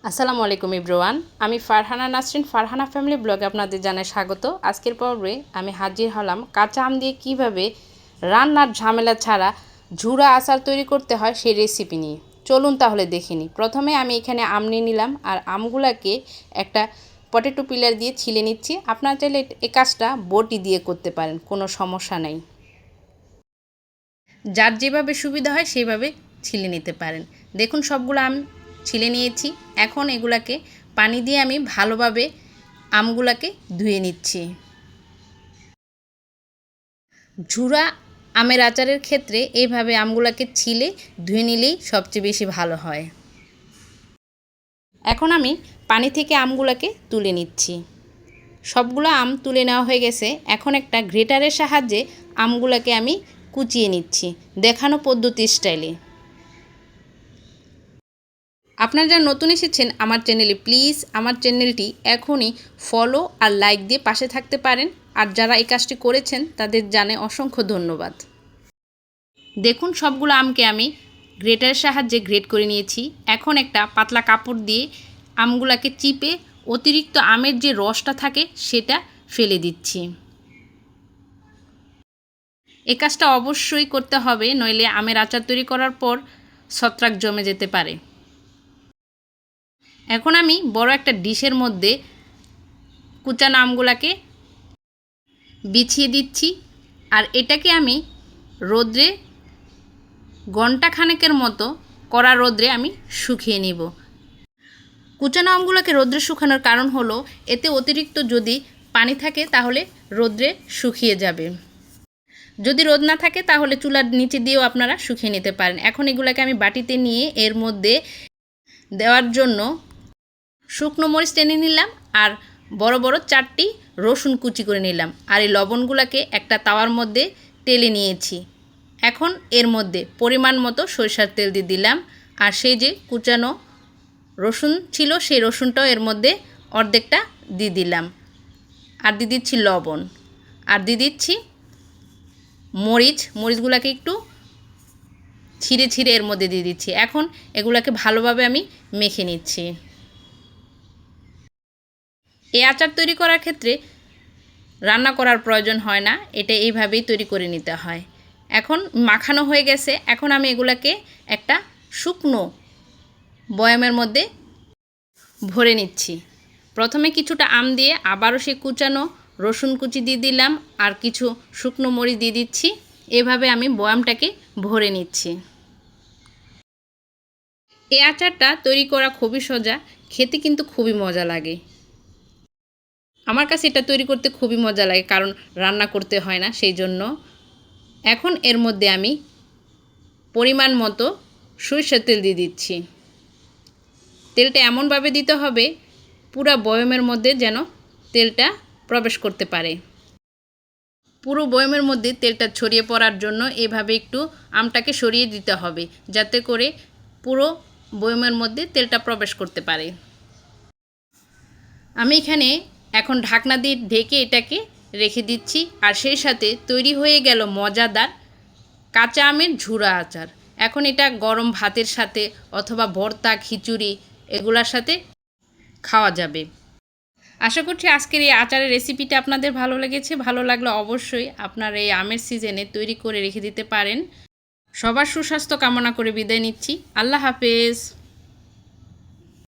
আসসালামু আলাইকুম এভরিওয়ান, আমি ফারহানা নাসরিন ফারহানা ফ্যামিলি ব্লগে আপনাদের জানাই স্বাগত। আজকের পর্বে আমি হাজির হলাম কাঁচা আম দিয়ে কীভাবে রান্নার ঝামেলা ছাড়া ঝুরা আচার তৈরি করতে হয় সেই রেসিপি নিয়ে। চলুন তাহলে দেখে নিই। প্রথমে আমি এখানে আম নিয়ে নিলাম আর আমগুলাকে একটা পটেটো পিলার দিয়ে ছিলে নিচ্ছি। আপনারা চাইলে এই কাজটা বটি দিয়ে করতে পারেন, কোনো সমস্যা নেই। যার যেভাবে সুবিধা হয় সেইভাবে ছিলে নিতে পারেন। দেখুন সবগুলো আম ছিলে নিয়েছি। এখন এগুলাকে পানি দিয়ে আমি ভালোভাবে আমগুলাকে ধুয়ে নিচ্ছি। ঝুরা আমের আচারের ক্ষেত্রে এইভাবে আমগুলাকে ছিলে ধুয়ে নিলেই সবচেয়ে বেশি ভালো হয়। এখন আমি পানি থেকে আমগুলাকে তুলে নিচ্ছি। সবগুলো আম তুলে নেওয়া হয়ে গেছে। এখন একটা গ্রেটারের সাহায্যে আমগুলাকে আমি কুচিয়ে নিচ্ছি দেখানো পদ্ধতি স্টাইলে। আপনারা যারা নতুন এসেছেন আমার চ্যানেলে, প্লিজ আমার চ্যানেলটি এখনই ফলো আর লাইক দিয়ে পাশে থাকতে পারেন। আর যারা এই কাজটি করেছেন তাদের জানে অসংখ্য ধন্যবাদ। দেখুন সবগুলো আমকে আমি গ্রেটারের সাহায্যে গ্রেট করে নিয়েছি। এখন একটা পাতলা কাপড় দিয়ে আমগুলাকে চিপে অতিরিক্ত আমের যে রসটা থাকে সেটা ফেলে দিচ্ছি। এই কাজটা অবশ্যই করতে হবে, নইলে আমের আচার তৈরি করার পর ছত্রাক জমে যেতে পারে। এখন আমি বড় একটা ডিশের মধ্যে কুচানো আমগুলাকে বিছিয়ে দিচ্ছি আর এটাকে আমি রোদ্রে ঘণ্টাখানেকের মতো কড়া রোদ্রে আমি শুকিয়ে নিব। কুচানো আমগুলোকে রোদ্রে শুকানোর কারণ হলো এতে অতিরিক্ত যদি পানি থাকে তাহলে রোদ্রে শুকিয়ে যাবে। যদি রোদ না থাকে তাহলে চুলার নিচে দিয়েও আপনারা শুকিয়ে নিতে পারেন। এখন এগুলোকে আমি বাটিতে নিয়ে এর মধ্যে দেওয়ার জন্য শুকনো মরিচ টেনে নিলাম আর বড় বড় 4টি রসুন কুচি করে নিলাম। আর এই লবণগুলোকে একটা তাওয়ার মধ্যে টেলে নিয়েছি। এখন এর মধ্যে পরিমাণ মতো সরিষার তেল দিয়ে দিলাম আর সেই যে কুচানো রসুন ছিল সেই রসুনটাও এর মধ্যে অর্ধেকটা দিয়ে দিলাম। আর দিয়ে দিচ্ছি লবণ আর দিয়ে দিচ্ছি মরিচগুলোকে একটু ছিঁড়ে ছিঁড়ে এর মধ্যে দিয়ে দিচ্ছি। এখন এগুলোকে ভালোভাবে আমি মেখে নিচ্ছি। এই আচার তৈরি করার ক্ষেত্রে রান্না করার প্রয়োজন হয় না, এটা এইভাবেই তৈরি করে নিতে হয়। এখন মাখানো হয়ে গেছে। এখন আমি এগুলোকে একটা শুকনো বয়ামের মধ্যে ভরে নিচ্ছি। প্রথমে কিছুটা আম দিয়ে আবারও সে কুচানো রসুন কুচি দিয়ে দিলাম আর কিছু শুকনো মরিচ দিয়ে দিচ্ছি। এভাবে আমি বয়ামটাকে ভরে নিচ্ছি। এই আচারটা তৈরি করা খুবই সোজা, খেতে কিন্তু খুবই মজা লাগে। আমার কাছে এটা তৈরি করতে খুবই মজা লাগে, কারণ রান্না করতে হয় না সেই জন্য। এখন এর মধ্যে আমি পরিমাণ মতো সরিষার তেল দিয়ে দিচ্ছি। তেলটা এমনভাবে দিতে হবে পুরো বয়মের মধ্যে যেন তেলটা প্রবেশ করতে পারে। পুরো বয়মের মধ্যে তেলটা ছড়িয়ে পড়ার জন্য এভাবে একটু আমটাকে সরিয়ে দিতে হবে, যাতে করে পুরো বয়মের মধ্যে তেলটা প্রবেশ করতে পারে। আমি এখানে এখন ঢাকনা দিয়ে ঢেকে এটাকে রেখে দিচ্ছি। আর সেই সাথে তৈরি হয়ে গেল মজাদার কাঁচা আমের ঝুরা আচার। এখন এটা গরম ভাতের সাথে অথবা ভর্তা, খিচুড়ি এগুলোর সাথে খাওয়া যাবে। আশা করছি আজকের এই আচারের রেসিপিটা আপনাদের ভালো লেগেছে। ভালো লাগলে অবশ্যই আপনারা এই আমের সিজনে তৈরি করে রেখে দিতে পারেন। সবার সুস্বাস্থ্য কামনা করে বিদায় নিচ্ছি। আল্লাহ হাফেজ।